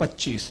25।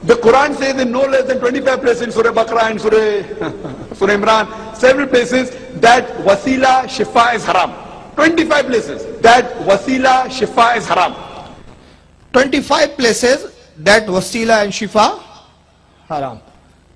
The Quran says in no less than 25 places in Surah Baqarah and Surah Imran, several places that wasila shifa is haram. 25 places that wasila shifa is haram. 25 places that wasila and shifa haram.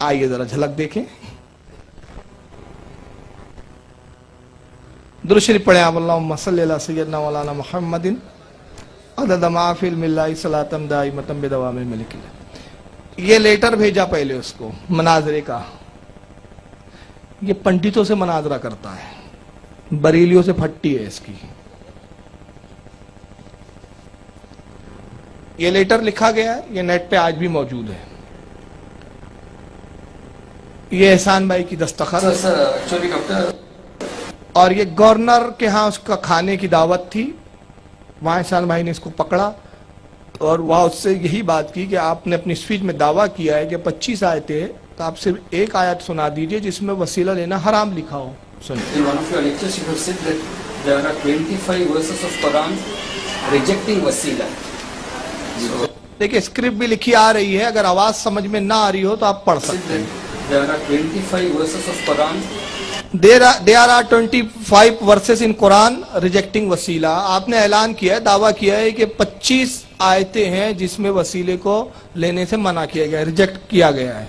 آئیے ذرا جھلک دیکھیں. درود شریف پڑھیں آپ. اللہم صلی علی سیدنا مولانا محمد عدد ما فی علم اللہ صلاۃ دائمۃ بدوام الملک اللہ. یہ لیٹر بھیجا پہلے اس کو مناظرے کا. یہ پنڈتوں سے مناظرہ کرتا ہے, بریلیوں سے پھٹی ہے اس کی. یہ لیٹر لکھا گیا ہے, یہ نیٹ پہ آج بھی موجود ہے. یہ احسان بھائی کی دستخط, اور یہ گورنر کے ہاں اس کا کھانے کی دعوت تھی. وہاں احسان بھائی نے اس کو پکڑا اور وہاں اس سے یہی بات کی کہ آپ نے اپنی اسپیچ میں دعویٰ کیا ہے کہ 25 آیتیں ہیں, تو آپ صرف ایک آیت سنا دیجئے جس میں وسیلہ لینا حرام لکھا ہو. In one of your lectures you have said that there are 25 verses of Quran rejecting wasila. دیکھیں اسکرپٹ بھی لکھی آ رہی ہے, اگر آواز سمجھ میں نہ آ رہی ہو تو آپ پڑھ سکتے ہیں. There are 25 verses of Quran. There are 25 verses in Quran rejecting وسیلہ. آپ نے اعلان کیا ہے, دعویٰ کیا ہے کہ 25 آیتیں ہیں جس میں وسیلے کو لینے سے منع کیا گیا ہے, ریجیکٹ کیا گیا ہے.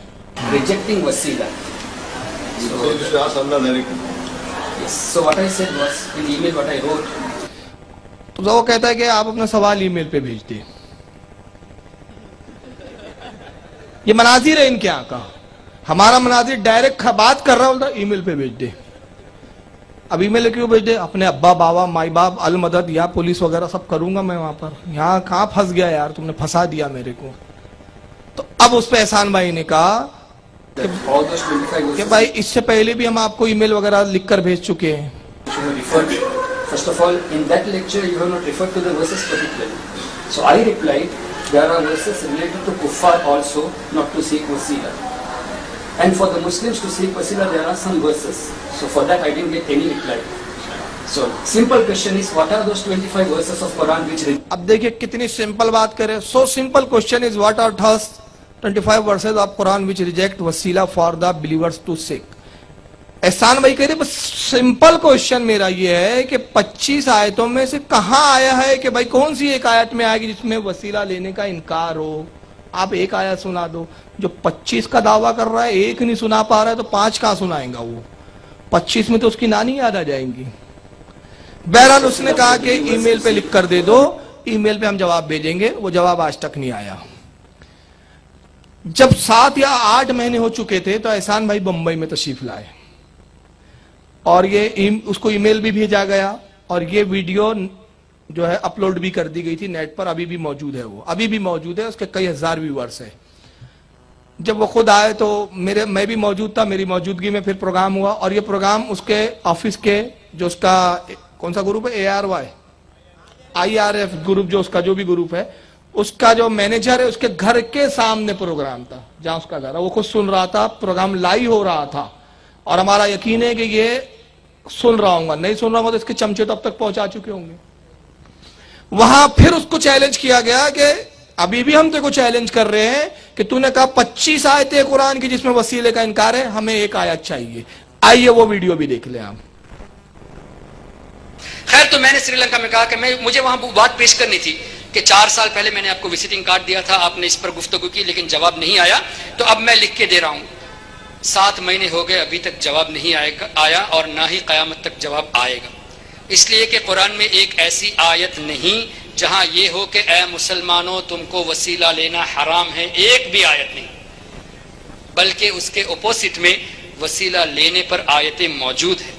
Rejecting wasila. So what I said was in email what I wrote. تو وہ کہتا ہے کہ آپ اپنا سوال ای میل پہ بھیج دیں. یہ مناظر ہے ان کے یہاں کا. ہمارا مناظر ڈائریکٹ بات کر رہا ہوتا ای میل پہ بھیج دے. اب ای میل کیوں بھیج دے؟ اپنے ابا بابا مائی باپ المدد یا پولیس وغیرہ سب کروں گا میں وہاں پر. یہاں کہاں پھنس گیا یار, تم نے پھنسا دیا میرے کو. تو اب اس پہ احسان بھائی نے کہا کہ بھائی اس سے پہلے بھی ہم آپ کو ای میل وغیرہ لکھ کر بھیج چکے ہیں. First of all, in that lecture you have not referred to the verses particularly. So I replied, there are verses related to kuffar also, not to seek wasila. And for the Muslims to seek wasila, there are some verses. So for that I didn't get any reply. So simple question is, what are those 25 verses of Quran which... اب دیکھیں کتنی simple بات کرے. So simple question is, what are those 25 verses of Quran which reject wasila for the believers to seek. احسان بھائی کہہ رہے بس simple question میرا یہ ہے کہ 25 آیتوں میں سے کہاں آیا ہے کہ بھائی کون سی ایک آیت میں آئے گی جس میں وسیلہ لینے کا انکار ہو. آپ ایک آیت سنا دو. جو 25 کا دعویٰ کر رہا ہے ایک نہیں سنا پا رہا ہے تو 5 کہاں سنائیں گا وہ. 25 میں تو اس کی نانی یاد آ جائیں گی. بہرحال اس نے کہا کہ ای میل پہ لکھ کر دے دو, ای میل پہ ہم جواب بھیجیں گے. وہ جواب آج تک نہیں آیا. جب 7 یا 8 مہینے ہو چکے تھے تو احسان بھائی بمبئی میں تشریف لائے اور یہ اس کو ای میل بھی بھیجا گیا اور یہ ویڈیو جو ہے اپلوڈ بھی کر دی گئی تھی نیٹ پر. ابھی بھی موجود ہے, وہ ابھی بھی موجود ہے, اس کے کئی ہزار ویورز ہیں. جب وہ خود آئے تو میں بھی موجود تھا, میری موجودگی میں پھر پروگرام ہوا. اور یہ پروگرام اس کے آفس کے جو اس کا کون سا گروپ ہے, IRF گروپ, جو اس کا جو بھی گروپ ہے, اس کا جو مینیجر ہے اس کے گھر کے سامنے پروگرام تھا جہاں اس کا گھر ہے. وہ خود سن رہا تھا, پروگرام لائیو ہو رہا تھا. اور ہمارا یقین ہے کہ یہ سن رہا ہوں گا, نہیں سن رہا ہوں گا تو اس کے چمچے تو اب تک پہنچا چکے ہوں گے. وہاں پھر اس کو چیلنج کیا گیا کہ ابھی بھی ہم تے کو چیلنج کر رہے ہیں کہ تو نے کہا 25 آیتیں قرآن کی جس میں وسیلے کا انکار ہے, ہمیں ایک آیت چاہیے. آئیے وہ ویڈیو بھی دیکھ لیں آپ. خیر, تو میں نے سری لنکا میں کہا کہ مجھے وہاں بات پیش کرنی تھی کہ 4 سال پہلے میں نے آپ کو وزٹنگ کارڈ دیا تھا, آپ نے اس پر گفتگو کی لیکن جواب نہیں آیا, تو اب میں لکھ کے دے رہا ہوں. 7 مہینے ہو گئے, ابھی تک جواب نہیں آیا اور نہ ہی قیامت تک جواب آئے گا. اس لیے کہ قرآن میں ایک ایسی آیت نہیں جہاں یہ ہو کہ اے مسلمانوں تم کو وسیلہ لینا حرام ہے, ایک بھی آیت نہیں. بلکہ اس کے اپوزٹ میں وسیلہ لینے پر آیتیں موجود ہیں.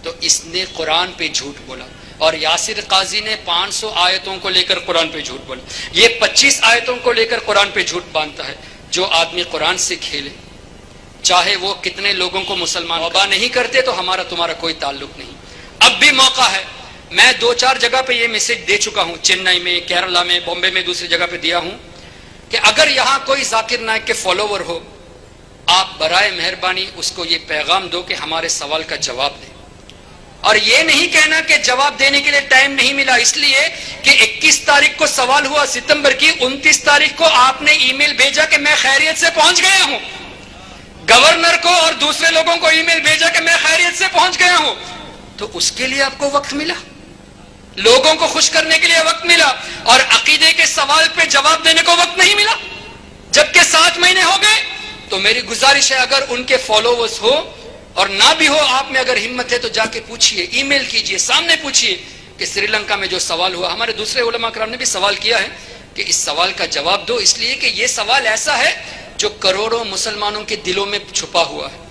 تو اس نے قرآن پہ جھوٹ بولا. اور یاسر قاضی نے 500 آیتوں کو لے کر قرآن پہ جھوٹ بولا. یہ 25 آیتوں کو لے کر قرآن پہ جھوٹ باندھتا ہے. جو آدمی قرآن سے کھیلے, چاہے وہ کتنے لوگوں کو مسلمان وبا نہیں کرتے, تو ہمارا تمہارا کوئی تعلق نہیں. اب بھی موقع ہے. میں 2-4 جگہ پہ یہ میسج دے چکا ہوں, چنئی میں, کیرلا میں, بامبے میں, دوسری جگہ پہ دیا ہوں کہ اگر یہاں کوئی ذاکر نائک کے فالوور ہو, آپ برائے مہربانی اس کو یہ پیغام دو کہ ہمارے سوال کا جواب دے. اور یہ نہیں کہنا کہ جواب دینے کے لیے ٹائم نہیں ملا, اس لیے کہ 21 تاریخ کو سوال ہوا ستمبر کی, 29 تاریخ کو آپ نے ای میل بھیجا کہ میں خیریت سے پہنچ گیا ہوں. گورنر کو اور دوسرے لوگوں کو ای میل بھیجا کہ میں خیریت سے پہنچ گیا ہوں. تو اس کے لیے آپ کو وقت ملا, لوگوں کو خوش کرنے کے لیے وقت ملا, اور عقیدے کے سوال پہ جواب دینے کو وقت نہیں ملا. جبکہ 7 مہینے ہو گئے, تو میری گزارش ہے اگر ان کے فالوورز ہو اور نہ بھی ہو، آپ میں اگر ہمت ہے تو جا کے پوچھئے، ای میل کیجئے، سامنے پوچھئے کہ سری لنکا میں جو سوال ہوا. ہمارے دوسرے علماء کرام نے بھی سوال کیا ہے کہ اس سوال کا جواب دو، اس لیے کہ یہ سوال ایسا ہے جو کروڑوں مسلمانوں کے دلوں میں چھپا ہوا ہے.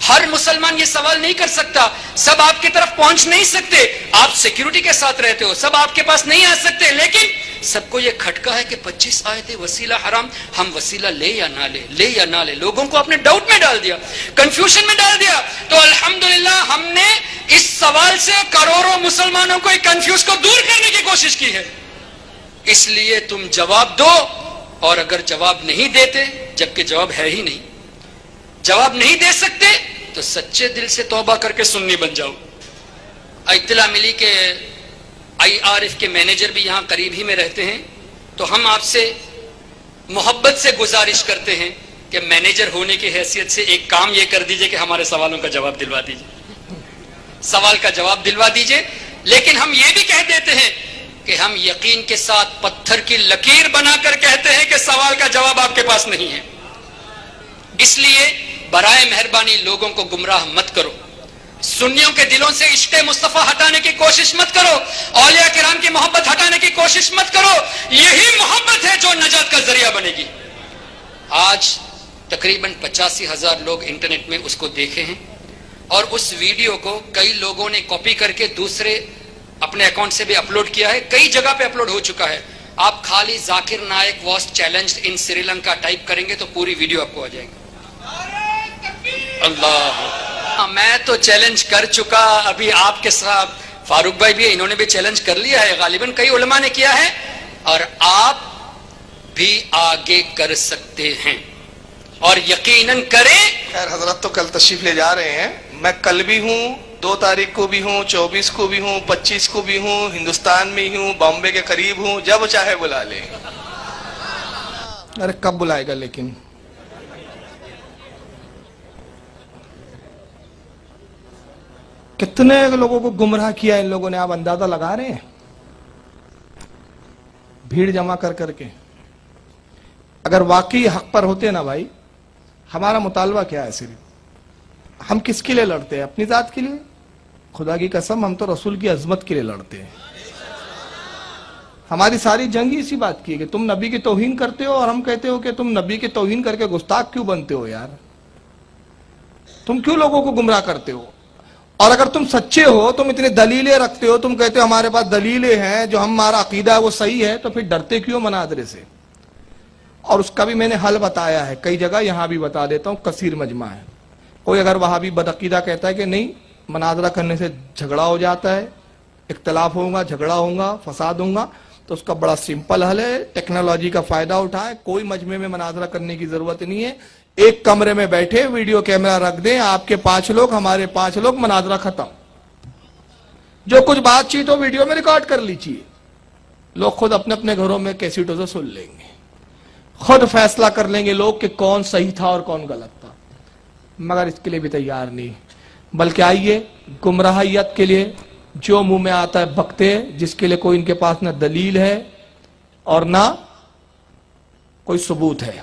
ہر مسلمان یہ سوال نہیں کر سکتا، سب آپ کی طرف پہنچ نہیں سکتے، آپ سیکیورٹی کے ساتھ رہتے ہو، سب آپ کے پاس نہیں آ سکتے، لیکن سب کو یہ کھٹکا ہے کہ 25 آیتیں وسیلہ حرام، ہم وسیلہ لے یا نہ لے، لے یا نہ لے. لوگوں کو اپنے ڈاؤٹ میں ڈال دیا، کنفیوژن میں ڈال دیا. تو الحمدللہ ہم نے اس سوال سے کروڑوں مسلمانوں کو کنفیوز کو دور کرنے کی کوشش کی ہے. اس لیے تم جواب دو، اور اگر جواب نہیں دیتے، جبکہ جواب ہے ہی نہیں، جواب نہیں دے سکتے تو سچے دل سے توبہ کر کے سنی بن جاؤ. اطلاع ملی کہ IRF کے مینیجر بھی یہاں قریب ہی میں رہتے ہیں، تو ہم آپ سے محبت سے گزارش کرتے ہیں کہ مینیجر ہونے کی حیثیت سے ایک کام یہ کر دیجئے کہ ہمارے سوالوں کا جواب دلوا دیجئے، سوال کا جواب دلوا دیجئے. لیکن ہم یہ بھی کہہ دیتے ہیں کہ ہم یقین کے ساتھ پتھر کی لکیر بنا کر کہتے ہیں کہ سوال کا جواب آپ کے پاس نہیں ہے. اس لیے برائے مہربانی لوگوں کو گمراہ مت کرو، سنیوں کے دلوں سے عشق مصطفیٰ ہٹانے کی کوشش مت کرو، اولیاء کرام کی محبت ہٹانے کی کوشش مت کرو. یہی محبت ہے جو نجات کا ذریعہ بنے گی. آج تقریباً 85,000 لوگ انٹرنیٹ میں اس کو دیکھے ہیں، اور اس ویڈیو کو کئی لوگوں نے کاپی کر کے دوسرے اپنے اکاؤنٹ سے بھی اپلوڈ کیا ہے، کئی جگہ پہ اپلوڈ ہو چکا ہے. آپ خالی Zakir Naik was challenged in Sri Lanka type کریں گے تو پوری ویڈیو آپ کو آ جائے گی. اللہ، میں تو چیلنج کر چکا، ابھی آپ کے ساتھ فاروق بھائی بھی انہوں نے بھی چیلنج کر لیا ہے، غالباً کئی علماء نے کیا ہے، اور آپ بھی آگے کر سکتے ہیں، اور یقیناً کریں. خیر حضرت تو کل تشریف لے جا رہے ہیں، میں کل بھی ہوں، 2 تاریخ کو بھی ہوں، 24 کو بھی ہوں، 25 کو بھی ہوں، ہندوستان میں ہی ہوں، بامبے کے قریب ہوں، جب چاہے بلا لیں. ارے کب بلائے گا لیکن؟ کتنے لوگوں کو گمراہ کیا ان لوگوں نے، آپ اندازہ لگا رہے ہیں؟ بھیڑ جمع کر کر کے. اگر واقعی حق پر ہوتے نا بھائی، ہمارا مطالبہ کیا ہے؟ صرف ہم کس کے لیے لڑتے ہیں؟ اپنی ذات کے لیے؟ خدا کی قسم ہم تو رسول کی عظمت کے لیے لڑتے ہیں. ہماری ساری جنگ اسی بات کی ہے کہ تم نبی کی توہین کرتے ہو، اور ہم کہتے ہو کہ تم نبی کی توہین کر کے گستاخ کیوں بنتے ہو یار؟ تم کیوں لوگوں کو گمراہ کرتے ہو؟ اور اگر تم سچے ہو، تم اتنی دلیلیں رکھتے ہو، تم کہتے ہو ہمارے پاس دلیلیں ہیں، جو ہمارا عقیدہ ہے وہ صحیح ہے، تو پھر ڈرتے کیوں مناظرے سے؟ اور اس کا بھی میں نے حل بتایا ہے کئی جگہ، یہاں بھی بتا دیتا ہوں، کثیر مجمع ہے. کوئی اگر وہاں بھی بدعقیدہ کہتا ہے کہ نہیں مناظرہ کرنے سے جھگڑا ہو جاتا ہے، اختلاف ہوگا، جھگڑا ہوگا، فساد ہوگا، تو اس کا بڑا سمپل حل ہے، ٹیکنالوجی کا فائدہ اٹھائیں، کوئی مجمع میں مناظرہ کرنے کی ضرورت نہیں ہے. ایک کمرے میں بیٹھے ویڈیو کیمرہ رکھ دیں، آپ کے 5 لوگ، ہمارے 5 لوگ، مناظرہ ختم. جو کچھ بات چیت ہو ویڈیو میں ریکارڈ کر لیجیے، لوگ خود اپنے اپنے گھروں میں کیسیٹوں سے سن لیں گے، خود فیصلہ کر لیں گے لوگ کہ کون صحیح تھا اور کون غلط تھا. مگر اس کے لیے بھی تیار نہیں، بلکہ آئیے گمراہیت کے لیے جو منہ میں آتا ہے بکتے، جس کے لیے کوئی ان کے پاس نہ دلیل ہے اور نہ کوئی ثبوت ہے.